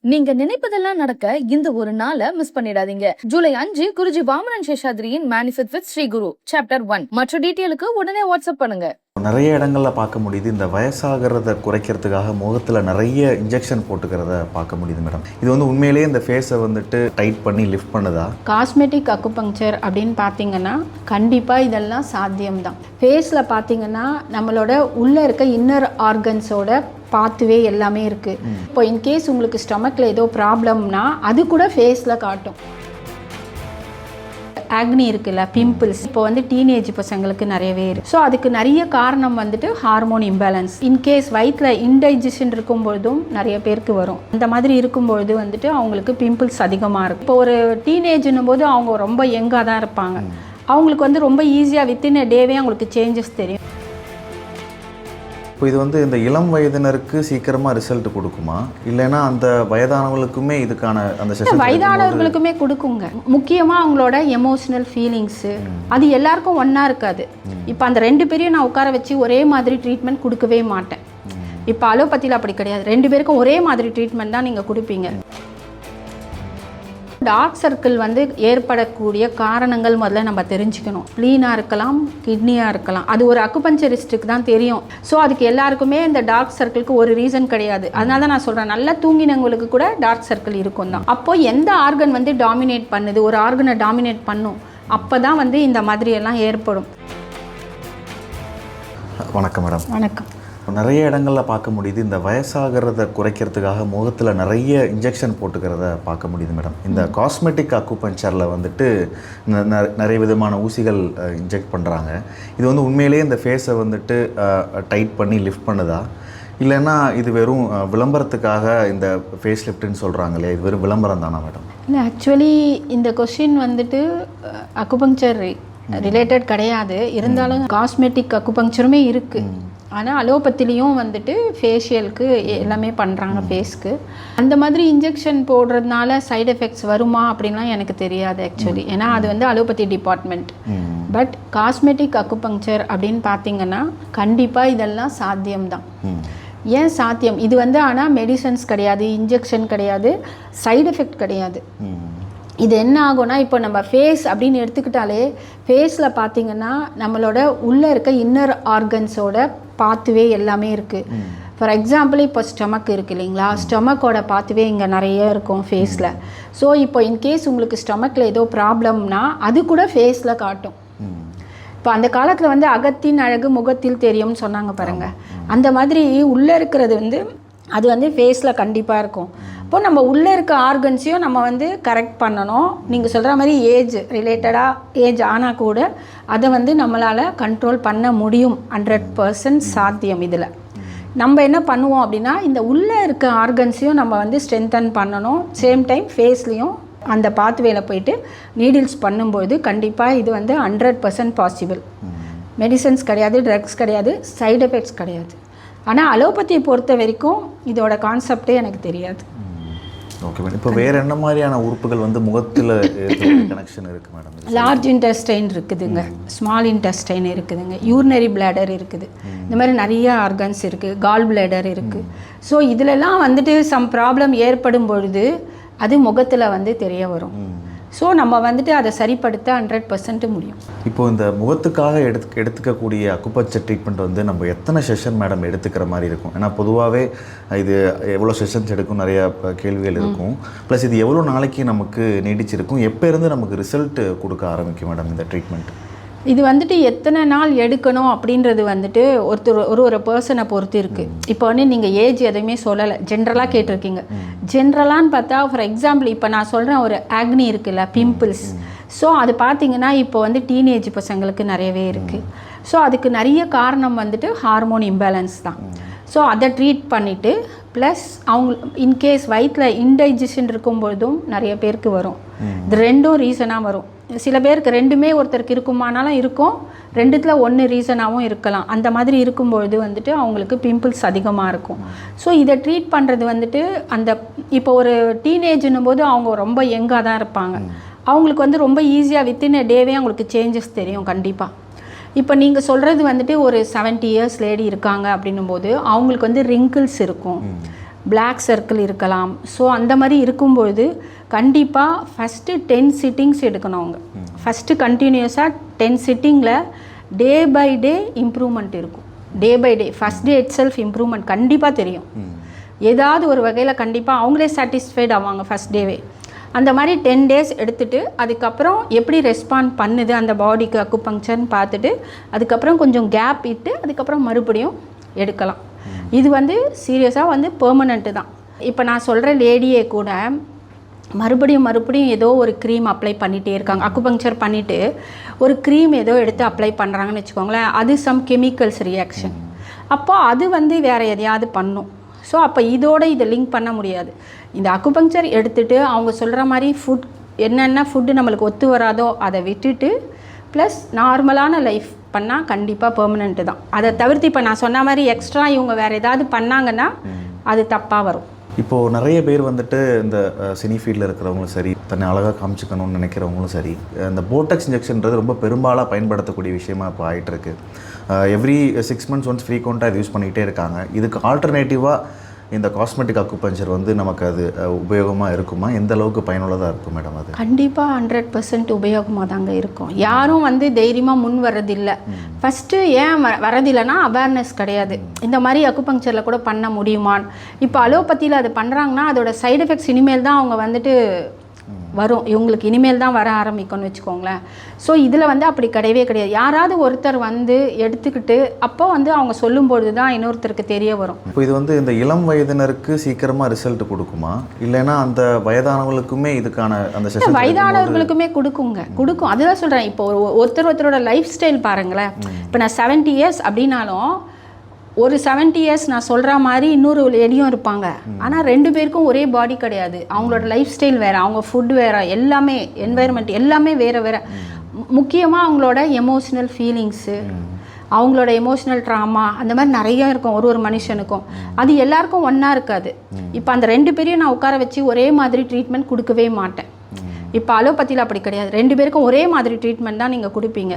நீங்க நினைப்பதெல்லாம் நடக்க இந்த ஒரு நாளை மிஸ் பண்ணிடாதீங்க. ஜூலை 5 குருஜி வாமனன் சேஷாத்ரியின் manifest with Sri Guru chapter 1. மற்ற டீட்டெயிலுக்கு உடனே வாட்ஸ்அப் பண்ணுங்க. நிறைய இடங்கள்ல பார்க்க முடியுது. இந்த வயசாகிறத குறைக்கிறதுக்காக முகத்தில் நிறைய இன்ஜெக்ஷன் போட்டுக்கிறத பார்க்க முடியுது மேடம். இது வந்து உண்மையிலேயே இந்த ஃபேஸை வந்துட்டு டைட் பண்ணி லிஃப்ட் பண்ணுதா? காஸ்மெட்டிக் அக்குபங்க்சர் அப்படின்னு பார்த்தீங்கன்னா கண்டிப்பாக இதெல்லாம் சாத்தியம்தான். ஃபேஸில் பார்த்தீங்கன்னா நம்மளோட உள்ளே இருக்க இன்னர் ஆர்கன்ஸோட பாத்துவே எல்லாமே இருக்குது. இப்போ இன்கேஸ் உங்களுக்கு ஸ்டொமக்கில் ஏதோ ப்ராப்ளம்னா அது கூட ஃபேஸில் காட்டும். ஆக்னி இருக்குல்ல, பிம்பிள்ஸ், இப்போ வந்து டீனேஜ் பசங்களுக்கு நிறையவே இருக்குது. ஸோ அதுக்கு நிறைய காரணம் வந்துட்டு ஹார்மோன் இம்பேலன்ஸ். இன்கேஸ் வயிற்றில் இன்டைஜஷன் இருக்கும்பொழுதும் நிறைய பேருக்கு வரும். அந்த மாதிரி இருக்கும்பொழுது வந்துட்டு அவங்களுக்கு பிம்பிள்ஸ் அதிகமாக இருக்கும். இப்போ ஒரு டீனேஜ்னும் போது அவங்க ரொம்ப யங்காக தான் இருப்பாங்க. அவங்களுக்கு வந்து ரொம்ப ஈஸியாக வித்தின் அ டேவே அவங்களுக்கு சேஞ்சஸ் தெரியும். இப்போ இது வந்து இந்த இளம் வயதினருக்கு சீக்கிரமாக ரிசல்ட் கொடுக்குமா, இல்லைன்னா அந்த வயதானவர்களுக்குமே இதுக்கான அந்த செஷன்? வயதானவர்களுக்குமே கொடுக்குங்க. முக்கியமாக அவங்களோட எமோஷனல் ஃபீலிங்ஸு அது எல்லாருக்கும் ஒன்றா இருக்காது. இப்போ அந்த ரெண்டு பேரையும் நான் உட்கார வச்சு ஒரே மாதிரி ட்ரீட்மெண்ட் கொடுக்கவே மாட்டேன். இப்போ அலோபதியில் அப்படி கிடையாது. ரெண்டு பேருக்கும் ஒரே மாதிரி ட்ரீட்மெண்ட் தான் நீங்கள் கொடுப்பீங்க. டார்க் சர்க்கிள் வந்து ஏற்படக்கூடிய காரணங்கள் முதல்ல நம்ம தெரிஞ்சுக்கணும். ஸ்ப்ளீனாக இருக்கலாம், கிட்னியாக இருக்கலாம். அது ஒரு அக்குபஞ்சரிஸ்ட்டுக்கு தான் தெரியும். ஸோ அதுக்கு எல்லாருக்குமே இந்த டார்க் சர்க்கிளுக்கு ஒரு ரீசன் கிடையாது. அதனால தான் நான் சொல்கிறேன், நல்லா தூங்கினவங்களுக்கு கூட டார்க் சர்க்கிள் இருக்கும் தான். அப்போது எந்த ஆர்கன் வந்து டாமினேட் பண்ணுது, ஒரு ஆர்கனை டாமினேட் பண்ணும், அப்போ தான் வந்து இந்த மாதிரியெல்லாம் ஏற்படும். வணக்கம் மேடம். வணக்கம். நிறைய இடங்களில் பார்க்க முடியுது. இந்த வயசாகிறத குறைக்கிறதுக்காக முகத்தில் நிறைய இன்ஜெக்ஷன் போட்டுக்கிறத பார்க்க முடியுது மேடம். இந்த காஸ்மெட்டிக் அக்குபஞ்சரில் வந்துட்டு நிறைய விதமான ஊசிகள் இன்ஜெக்ட் பண்ணுறாங்க. இது வந்து உண்மையிலேயே இந்த ஃபேஸை வந்துட்டு டைட் பண்ணி லிஃப்ட் பண்ணுதா, இல்லைன்னா இது வெறும் விளம்பரத்துக்காக இந்த ஃபேஸ் லிஃப்ட்டுன்னு சொல்கிறாங்களே, இது வெறும் விளம்பரம் தானா மேடம்? இல்லை, ஆக்சுவலி இந்த கொஸ்டின் வந்துட்டு அக்குபங்க்சர் ரிலேட்டட் கிடையாது. இருந்தாலும் காஸ்மெட்டிக் அக்குபங்க்சருமே இருக்குது. ஆனால் அலோபத்திலையும் வந்துட்டு ஃபேஷியலுக்கு எல்லாமே பண்ணுறாங்க ஃபேஸ்க்கு. அந்த மாதிரி இன்ஜெக்ஷன் போடுறதுனால சைடு எஃபெக்ட்ஸ் வருமா அப்படின்லாம் எனக்கு தெரியாது ஆக்சுவலி. ஏன்னா அது வந்து allopathy department. But cosmetic acupuncture அப்படின்னு பார்த்தீங்கன்னா கண்டிப்பாக இதெல்லாம் சாத்தியம்தான். ஏன் சாத்தியம்? இது வந்து ஆனால் மெடிசன்ஸ் கிடையாது, இன்ஜெக்ஷன் கிடையாது, சைடு எஃபெக்ட் கிடையாது. இது என்ன ஆகும்னா, இப்போ நம்ம ஃபேஸ் அப்படின்னு எடுத்துக்கிட்டாலே ஃபேஸில் பார்த்தீங்கன்னா நம்மளோட உள்ளே இருக்க இன்னர் ஆர்கன்ஸோட பாத்துவே எல்லாமே இருக்குது. ஃபார் எக்ஸாம்பிள் இப்போ ஸ்டொமக் இருக்குது இல்லைங்களா, ஸ்டொமக்கோட பாத்துவே இங்கே நிறைய இருக்கும் ஃபேஸில். ஸோ இப்போ இன்கேஸ் உங்களுக்கு ஸ்டொமக்கில் ஏதோ ப்ராப்ளம்னா அது கூட ஃபேஸில் காட்டும். இப்போ அந்த காலத்தில் வந்து அகத்தின் அழகு முகத்தில் தெரியும்னு சொன்னாங்க பாருங்கள். அந்த மாதிரி உள்ளே இருக்கிறது வந்து அது வந்து ஃபேஸில் கண்டிப்பாக இருக்கும். இப்போது நம்ம உள்ளே இருக்க ஆர்கன்ஸையும் நம்ம வந்து கரெக்ட் பண்ணணும். நீங்கள் சொல்கிற மாதிரி ஏஜ் ரிலேட்டடாக ஏஜ் ஆனால் கூட அதை வந்து நம்மளால் கண்ட்ரோல் பண்ண முடியும். 100% சாத்தியம். இதில் நம்ம என்ன பண்ணுவோம் அப்படின்னா, இந்த உள்ளே இருக்க ஆர்கன்ஸையும் நம்ம வந்து ஸ்ட்ரென்தன் பண்ணணும். சேம் டைம் ஃபேஸ்லேயும் அந்த பாத்வேல போயிட்டு நீடில்ஸ் பண்ணும்போது கண்டிப்பாக இது வந்து 100% பாசிபிள். மெடிசன்ஸ் கிடையாது, ட்ரக்ஸ் கிடையாது, சைடு எஃபெக்ட்ஸ் கிடையாது. ஆனால் அலோபதியை பொறுத்த வரைக்கும் இதோட கான்செப்டே எனக்கு தெரியாது. Okay madam. இப்போ வேறு என்ன மாதிரியான உறுப்புகள் வந்து முகத்தில் கனெக்ஷன் இருக்குது மேடம்? லார்ஜ் இன்டெஸ்டைன் இருக்குதுங்க, ஸ்மால் இன்டெஸ்டைன் இருக்குதுங்க, யூரினரி பிளாடர் இருக்குது, இந்த மாதிரி நிறைய ஆர்கன்ஸ் இருக்குது, கால் பிளாடர் இருக்குது. ஸோ இதிலெல்லாம் வந்துட்டு சம் ப்ராப்ளம் ஏற்படும் பொழுது அது முகத்தில் வந்து தெரிய வரும். ஸோ நம்ம வந்துட்டு அதை சரிப்படுத்த 100% முடியும். இப்போது இந்த முகத்துக்காக எடுத்துக்கக்கூடிய அக்குபஞ்சர் ட்ரீட்மெண்ட் வந்து நம்ம எத்தனை செஷன் மேடம் எடுத்துக்கிற மாதிரி இருக்கும்? ஏன்னா பொதுவாகவே இது எவ்வளோ செஷன்ஸ் எடுக்கும், நிறையா கேள்விகள் இருக்கும். ப்ளஸ் இது எவ்வளோ நாளைக்கு நமக்கு நீடிச்சிருக்கும், எப்போ இருந்து நமக்கு ரிசல்ட் கொடுக்க ஆரம்பிக்கும் மேடம் இந்த ட்ரீட்மெண்ட்? இது வந்துட்டு எத்தனை நாள் எடுக்கணும் அப்படின்றது வந்துட்டு ஒரு பர்சனை பொறுத்து இருக்குது. இப்போ வந்து நீங்கள் ஏஜ் எதுவுமே சொல்லலை, ஜென்ரலாக கேட்டிருக்கீங்க. ஜென்ரலான்னு பார்த்தா ஃபார் எக்ஸாம்பிள் இப்போ நான் சொல்கிறேன், ஒரு ஆக்னி இருக்குல்ல, பிம்பிள்ஸ். ஸோ அது பார்த்திங்கன்னா இப்போ வந்து டீனேஜ் பசங்களுக்கு நிறையவே இருக்குது. ஸோ அதுக்கு நிறைய காரணம் வந்துட்டு ஹார்மோன் இம்பேலன்ஸ் தான். ஸோ அதை ட்ரீட் பண்ணிவிட்டு ப்ளஸ் அவங்க இன்கேஸ் வயிற்றில் இன்டைஜஷன் இருக்கும்பொழுதும் நிறைய பேருக்கு வரும். இது ரெண்டும் ரீசனாக வரும். சில பேருக்கு ரெண்டுமே ஒருத்தருக்கு இருக்குமானாலும் இருக்கும், ரெண்டுத்தில் ஒன்று ரீசனாகவும் இருக்கலாம். அந்த மாதிரி இருக்கும்பொழுது வந்துட்டு அவங்களுக்கு பிம்பிள்ஸ் அதிகமாக இருக்கும். ஸோ இதை ட்ரீட் பண்ணுறது வந்துட்டு அந்த இப்போ ஒரு டீனேஜ்னும் போது அவங்க ரொம்ப யங்காக தான் இருப்பாங்க. அவங்களுக்கு வந்து ரொம்ப ஈஸியாக வித்தின் அ டேவே அவங்களுக்கு சேஞ்சஸ் தெரியும் கண்டிப்பாக. இப்போ நீங்கள் சொல்கிறது வந்துட்டு ஒரு 70 இயர்ஸ் லேடி இருக்காங்க அப்படின்னும் போது அவங்களுக்கு வந்து ரிங்கிள்ஸ் இருக்கும், பிளாக் சர்க்கிள் இருக்கலாம். ஸோ அந்த மாதிரி இருக்கும்பொழுது கண்டிப்பாக ஃபஸ்ட்டு 10 சிட்டிங்ஸ் எடுக்கணும் அவங்க. ஃபஸ்ட்டு கண்டினியூஸாக 10 சிட்டிங்கில் டே பை டே இம்ப்ரூவ்மெண்ட் இருக்கும். Day by day first day itself improvement கண்டிப்பாக தெரியும். ஏதாவது ஒரு வகையில் கண்டிப்பாக அவங்களே சாட்டிஸ்ஃபைட் ஆவாங்க ஃபஸ்ட் டேவே. அந்த மாதிரி 10 டேஸ் எடுத்துகிட்டு அதுக்கப்புறம் எப்படி ரெஸ்பாண்ட் பண்ணுது அந்த பாடிக்கு அக்குபங்க்சர்னு பார்த்துட்டு அதுக்கப்புறம் கொஞ்சம் கேப் இட்டு அதுக்கப்புறம் மறுபடியும் எடுக்கலாம். இது வந்து சீரியஸாக வந்து பெர்மனண்ட்டு தான். இப்போ நான் சொல்கிற லேடியே கூட மறுபடியும் ஏதோ ஒரு க்ரீம் அப்ளை பண்ணிகிட்டே இருக்காங்க. அக்குபங்க்சர் பண்ணிவிட்டு ஒரு க்ரீம் ஏதோ எடுத்து அப்ளை பண்ணுறாங்கன்னு வச்சுக்கோங்களேன். அது சம் கெமிக்கல்ஸ் ரியாக்ஷன். அப்போ அது வந்து வேறு எதையாவது பண்ணும். ஸோ அப்போ இதோட இதை லிங்க் பண்ண முடியாது. இந்த அக்குபங்க்சர் எடுத்துகிட்டு அவங்க சொல்கிற மாதிரி ஃபுட் என்னென்ன ஃபுட்டு நம்மளுக்கு ஒத்து வராதோ அதை விட்டுட்டு ப்ளஸ் நார்மலான லைஃப் பண்ணால் கண்டிப்பாக பெர்மனெண்ட்டு தான். அதை தவிர்த்து இப்போ நான் சொன்ன மாதிரி எக்ஸ்ட்ரா இவங்க வேறு ஏதாவது பண்ணாங்கன்னா அது தப்பாக வரும். இப்போது நிறைய பேர் வந்துட்டு இந்த சினி ஃபீல்டில் இருக்கிறவங்களும் சரி, தன்னை அழகாக காமிச்சிக்கணும்னு நினைக்கிறவங்களும் சரி, இந்த போட்டக்ஸ் இன்ஜெக்ஷன்றது ரொம்ப பெரும்பாலாக பயன்படுத்தக்கூடிய விஷயமா இப்போ ஆகிட்டுருக்கு. எவ்ரி 6 months ஒன்ஸ் ஃப்ரீக்வெண்ட்டாக இது யூஸ் பண்ணிக்கிட்டே இருக்காங்க. இதுக்கு ஆல்டர்னேட்டிவாக இந்த காஸ்மெட்டிக் அக்குபஞ்சர் வந்து நமக்கு அது உபயோகமாக இருக்குமா? எந்த அளவுக்கு பயனுள்ளதாக இருக்கும் மேடம்? அது கண்டிப்பாக 100% உபயோகமாக தாங்க இருக்கும். யாரும் வந்து தைரியமாக முன் வர்றதில்லை. ஃபஸ்ட்டு ஏன் வரதில்லைன்னா அவேர்னஸ் கிடையாது. இந்த மாதிரி அக்குபங்க்சரில் கூட பண்ண முடியுமான்னு. இப்போ அலோபதியில் அது பண்ணுறாங்கன்னா அதோட சைடு எஃபெக்ட்ஸ் இனிமேல் தான் அவங்க வந்துட்டு வரும். இவங்களுக்கு இனிமேல் தான் வர ஆரம்பிக்கும்னு வச்சுக்கோங்களேன். ஸோ இதில் வந்து அப்படி கிடையவே கிடையாது. யாராவது ஒருத்தர் வந்து எடுத்துக்கிட்டு அப்போ வந்து அவங்க சொல்லும்பொழுது தான் இன்னொருத்தருக்கு தெரிய வரும். இப்போ இது வந்து இந்த இளம் வயதினருக்கு சீக்கிரமாக ரிசல்ட் கொடுக்குமா, இல்லைன்னா அந்த வயதானவர்களுக்குமே இதுக்கான அந்த செஷன் வயதானவர்களுக்குமே கொடுக்கும். அதுதான் சொல்கிறேன். இப்போ ஒருத்தரோட லைஃப் ஸ்டைல் பாருங்களேன். இப்போ நான் 70 years அப்படின்னாலும் ஒரு 70 years நான் சொல்கிற மாதிரி இன்னொரு லேடியும் இருப்பாங்க. ஆனால் 2 பேருக்கும் ஒரே பாடி கிடையாது. அவங்களோட லைஃப் ஸ்டைல் வேறு, அவங்க ஃபுட் வேறு, எல்லாமே என்வாயர்மெண்ட் எல்லாமே வேறு. முக்கியமாக அவங்களோட எமோஷ்னல் ஃபீலிங்ஸு, அவங்களோட எமோஷ்னல் ட்ராமா அந்த மாதிரி நிறைய இருக்கும் ஒரு மனுஷனுக்கும். அது எல்லாருக்கும் ஒன்றா இருக்காது. இப்போ அந்த 2 பேரையும் நான் உட்கார வச்சு ஒரே மாதிரி ட்ரீட்மெண்ட் கொடுக்கவே மாட்டேன். இப்போ அலோபதியில் அப்படி கிடையாது. 2 பேருக்கும் ஒரே மாதிரி ட்ரீட்மெண்ட் தான் நீங்கள் கொடுப்பீங்க.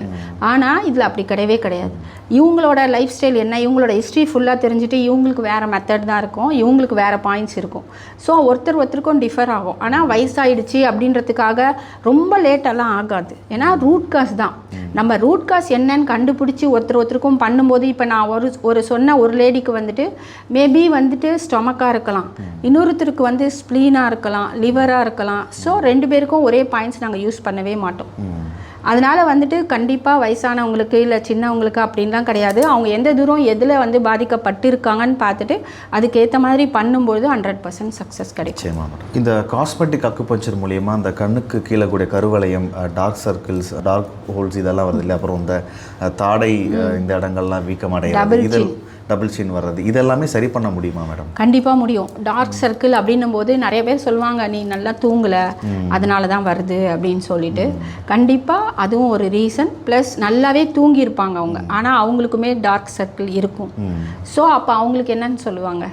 ஆனால் இதில் அப்படி கிடையவே கிடையாது. இவங்களோட லைஃப் ஸ்டைல் என்ன, இவங்களோட ஹிஸ்ட்ரி ஃபுல்லாக தெரிஞ்சுட்டு இவங்களுக்கு வேறு மெத்தட் தான் இருக்கும், இவங்களுக்கு வேறு பாயிண்ட்ஸ் இருக்கும். ஸோ ஒருத்தருக்கும் டிஃபர் ஆகும். ஆனால் வயசாயிடுச்சு அப்படின்றதுக்காக ரொம்ப லேட்டெல்லாம் ஆகாது. ஏன்னா ரூட் காஸ் தான். நம்ம ரூட் காஸ் என்னன்னு கண்டுபிடிச்சி ஒருத்தருக்கும் பண்ணும்போது இப்போ நான் ஒரு சொன்ன ஒரு லேடிக்கு வந்துட்டு மேபி வந்துட்டு ஸ்டொமக்காக இருக்கலாம், இன்னொருத்தருக்கு வந்து ஸ்ப்ளீனாக இருக்கலாம், லிவராக இருக்கலாம். ஸோ 2 பேருக்கும் ஒரே பாயிண்ட்ஸ் நாங்கள் யூஸ் பண்ணவே மாட்டோம். அதனால் வந்துட்டு கண்டிப்பாக வயசானவங்களுக்கு இல்லை சின்னவங்களுக்கு அப்படின்லாம் கிடையாது. அவங்க எந்த தூரம் எதில் வந்து பாதிக்கப்பட்டிருக்காங்கன்னு பார்த்துட்டு அதுக்கேற்ற மாதிரி பண்ணும்போது 100% சக்ஸஸ் கிடைக்கும். இந்த காஸ்மெட்டிக் அக்குபஞ்சர் மூலியமாக அந்த கண்ணுக்கு கீழே கூடிய கருவளையம், டார்க் சர்க்கிள்ஸ், டார்க் ஹோல்ஸ் இதெல்லாம் வருது இல்லை, அப்புறம் இந்த தாடை இந்த இடங்கள்லாம் வீக்கமடைகிறது, டபுள் சின் வர்றது, இதெல்லாமே சரி பண்ண முடியுமா மேடம்? கண்டிப்பாக முடியும். டார்க் சர்க்கிள் அப்படின்னும் போது நிறைய பேர் சொல்லுவாங்க நீ நல்லா தூங்கலை அதனால தான் வருது அப்படின்னு சொல்லிட்டு. கண்டிப்பாக அதுவும் ஒரு ரீசன். ப்ளஸ் நல்லாவே தூங்கியிருப்பாங்க அவங்க, ஆனால் அவங்களுக்குமே டார்க் சர்க்கிள் இருக்கும். ஸோ அப்போ அவங்களுக்கு என்னன்னு சொல்லுவாங்க.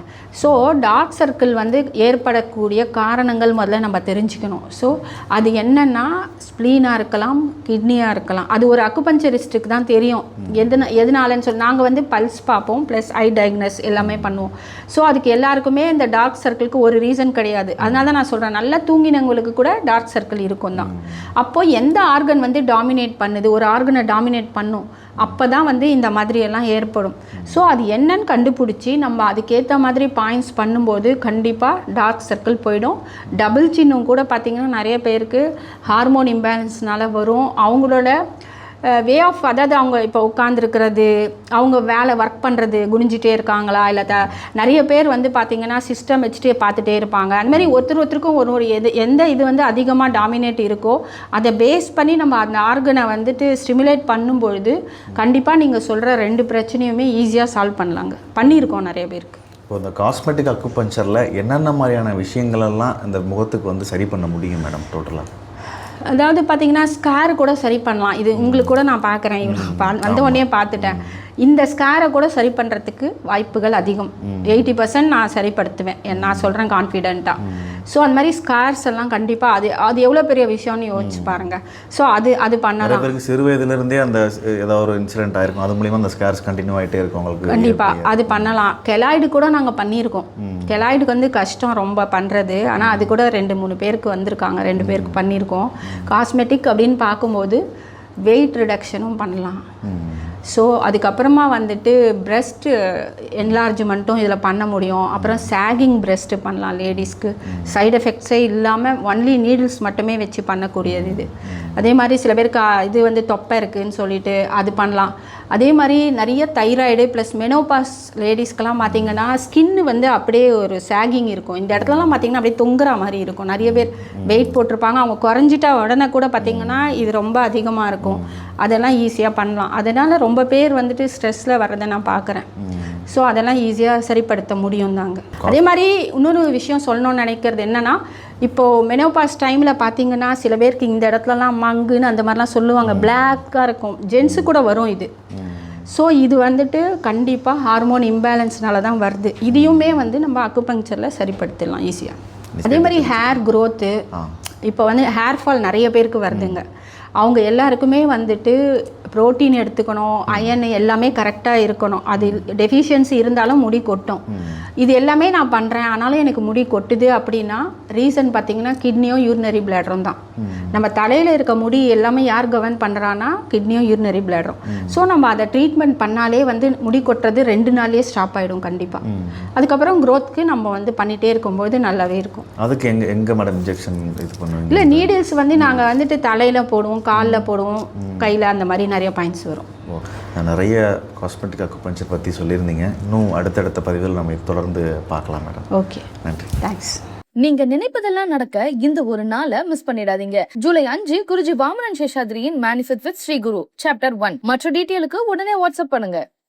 ஸோ டார்க் சர்க்கிள் வந்து ஏற்படக்கூடிய காரணங்கள் முதல்ல நம்ம தெரிஞ்சுக்கணும். ஸோ அது என்னென்னா ஸ்ப்ளீனாக இருக்கலாம், கிட்னியாக இருக்கலாம். அது ஒரு அக்குபஞ்சரிஸ்ட்டுக்கு தான் தெரியும் எதனாலன்னு சொல்லி. நாங்கள் வந்து பல்ஸ் பார்ப்போம், ப்ளஸ் ஐ டயக்னஸ் எல்லாமே பண்ணுவோம். ஸோ அதுக்கு எல்லாருக்குமே இந்த டார்க் சர்க்கிளுக்கு ஒரு ரீசன் கிடையாது. அதனால தான் நான் சொல்கிறேன், நல்லா தூங்கினவங்களுக்கு கூட டார்க் சர்க்கிள் இருக்கும் தான். அப்போது எந்த ஆர்கன் வந்து டாமினேட் பண்ணுது, ஒரு ஆர்கனை டாமினேட் பண்ணும், அப்போ தான் வந்து இந்த மாதிரியெல்லாம் ஏற்படும். ஸோ அது என்னன்னு கண்டுபிடிச்சி நம்ம அதுக்கேற்ற மாதிரி பாயிண்ட்ஸ் பண்ணும்போது கண்டிப்பாக டார்க் சர்க்கிள் போயிடும். டபுள் சின்னும் கூட பார்த்திங்கன்னா நிறைய பேருக்கு ஹார்மோன் இம்பேலன்ஸ்னால வரும். அவங்களோட வே ஆஃப், அதாவது அவங்க இப்போ உட்காந்துருக்கிறது, அவங்க வேலை ஒர்க் பண்ணுறது, குனிஞ்சிட்டே இருக்காங்களா, இல்லை நிறைய பேர் வந்து பார்த்திங்கன்னா சிஸ்டம் வச்சுட்டே பார்த்துட்டே இருப்பாங்க. அந்த மாதிரி ஒருத்தருக்கும் ஒரு எந்த இது வந்து அதிகமாக டாமினேட் இருக்கோ அதை பேஸ் பண்ணி நம்ம அந்த ஆர்கனை வந்துட்டு ஸ்டிமுலேட் பண்ணும்பொழுது கண்டிப்பாக நீங்கள் சொல்கிற 2 பிரச்சனையுமே ஈஸியாக சால்வ் பண்ணியிருக்கோம் நிறைய பேருக்கு. இப்போ இந்த காஸ்மெட்டிக் அக்குபஞ்சரில் என்னென்ன மாதிரியான விஷயங்களெல்லாம் இந்த முகத்துக்கு வந்து சரி பண்ண முடியும் மேடம் டோட்டலாக? அதாவது பார்த்தீங்கன்னா ஸ்கார் கூட சரி பண்ணலாம். இது உங்களுக்கு கூட நான் பார்க்குறேன், வந்த உடனே பார்த்துட்டேன். இந்த ஸ்கேரை கூட சரி பண்ணுறதுக்கு வாய்ப்புகள் அதிகம். 80% நான் சரிப்படுத்துவேன், நான் சொல்கிறேன் கான்ஃபிடென்ட்டாக. ஸோ அந்த மாதிரி ஸ்கார்ஸ் எல்லாம் கண்டிப்பாக அது எவ்வளோ பெரிய விஷயம்னு யோசிச்சு பாருங்க. ஸோ அது பண்ணலாம். பேருக்கு சிறு வயதுலேருந்தே அந்த ஏதாவது ஒரு இன்சிடென்ட் ஆயிருக்கும், அது மூலியமாக அந்த ஸ்கார்ஸ் கண்டினியூ ஆகிட்டே இருக்கும் உங்களுக்கு. கண்டிப்பாக அது பண்ணலாம். கெலாய்டு கூட நாங்கள் பண்ணியிருக்கோம். கெலாய்டுக்கு வந்து கஷ்டம் ரொம்ப பண்ணுறது, ஆனால் அது கூட 2-3 பேருக்கு வந்திருக்காங்க, 2 பேருக்கு பண்ணியிருக்கோம். காஸ்மெட்டிக் அப்படின்னு பார்க்கும்போது வெயிட் ரிடக்ஷனும் பண்ணலாம். ஸோ அதுக்கப்புறமா வந்துட்டு பிரெஸ்ட் என்லார்ஜ்மெண்ட்டும் இதில் பண்ண முடியும். அப்புறம் சாகிங் பிரெஸ்ட் பண்ணலாம் லேடிஸ்க்கு, சைடு எஃபெக்ட்ஸே இல்லாமல் ஒன்லி நீடில்ஸ் மட்டுமே வச்சு பண்ணக்கூடியது இது. அதே மாதிரி சில பேருக்கு இது வந்து தொப்பை இருக்குதுன்னு சொல்லிட்டு அது பண்ணலாம். அதே மாதிரி நிறைய தைராய்டு ப்ளஸ் மெனோபாஸ் லேடிஸ்க்கெல்லாம் பார்த்திங்கன்னா ஸ்கின்னு வந்து அப்படியே ஒரு சாகிங் இருக்கும். இந்த இடத்துலலாம் பார்த்திங்கன்னா அப்படியே தொங்குற மாதிரி இருக்கும். நிறைய பேர் வெயிட் போட்டிருப்பாங்க, அவங்க குறைஞ்சிட்டா உடனே கூட பார்த்திங்கன்னா இது ரொம்ப அதிகமாக இருக்கும். அதெல்லாம் ஈஸியாக பண்ணலாம். அதனால் ரொம்ப பேர் வந்துட்டு ஸ்ட்ரெஸ்ஸில் வர்றதை நான் பார்க்குறேன். ஸோ அதெல்லாம் ஈஸியாக சரிப்படுத்த முடியும் தாங்க. அதே மாதிரி இன்னொரு விஷயம் சொல்லணும்னு நினைக்கிறது என்னென்னா, இப்போது மெனோபாஸ் டைமில் பார்த்தீங்கன்னா சில பேருக்கு இந்த இடத்துலலாம் மங்குன்னு அந்த மாதிரிலாம் சொல்லுவாங்க, பிளாக்காக இருக்கும். ஜென்ஸு கூட வரும் இது. ஸோ இது வந்துட்டு கண்டிப்பாக ஹார்மோன் இம்பேலன்ஸ்னால தான் வருது. இதையுமே வந்து நம்ம அக்குபங்க்சரில் சரிப்படுத்திடலாம் ஈஸியாக. அதே மாதிரி ஹேர் க்ரோத்து, இப்போ வந்து ஹேர் ஃபால் நிறைய பேருக்கு வருதுங்க. அவங்க எல்லாருக்குமே வந்துட்டு ப்ரோட்டீன் எடுத்துக்கணும், அயன் எல்லாமே கரெக்டாக இருக்கணும். அது டெஃபிஷியன்சி இருந்தாலும் முடி கொட்டும். இது எல்லாமே நான் பண்ணுறேன் ஆனாலும் எனக்கு முடி கொட்டுது அப்படின்னா ரீசன் பார்த்தீங்கன்னா கிட்னியும் யூரினரி பிளாடரும் தான். நம்ம தலையில் இருக்க முடி எல்லாமே யார் கவர்ன் பண்ணுறான்னா கிட்னியும் யூரினரி பிளாடரும். ஸோ நம்ம அதை ட்ரீட்மெண்ட் பண்ணாலே வந்து முடி கொட்டுறது 2 நாள்லேயே ஸ்டாப் ஆகிடும் கண்டிப்பாக. அதுக்கப்புறம் க்ரோத்துக்கு நம்ம வந்து பண்ணிகிட்டே இருக்கும்போது நல்லாவே இருக்கும். அதுக்கு எங்கே மேடம் இன்ஜெக்ஷன் இது பண்ணுவீங்க? இல்லை, நீடில்ஸ் வந்து நாங்கள் வந்துட்டு தலையில் போடுவோம், காலில் போடுவோம், கையில், அந்த மாதிரி நிறைய பாயிண்ட்ஸ் வரும். நிறைய காஸ்மெட்டிக் அக்குபஞ்சர் பற்றி சொல்லியிருந்தீங்க. இன்னும் அடுத்தடுத்த பதிவில் நம்ம தொடர்ந்து பார்க்கலாம் மேடம். ஓகே, நன்றி, தேங்க்ஸ். நீங்க நினைப்பதெல்லாம் நடக்க இந்த ஒரு நாளை மிஸ் பண்ணிடாதீங்க. ஜூலை 5 குருஜி வாமனன் சேஷாத்ரியின் manifest with Sri Guru chapter 1. மற்ற டீட்டெயிலுக்கு உடனே வாட்ஸ்அப் பண்ணுங்க.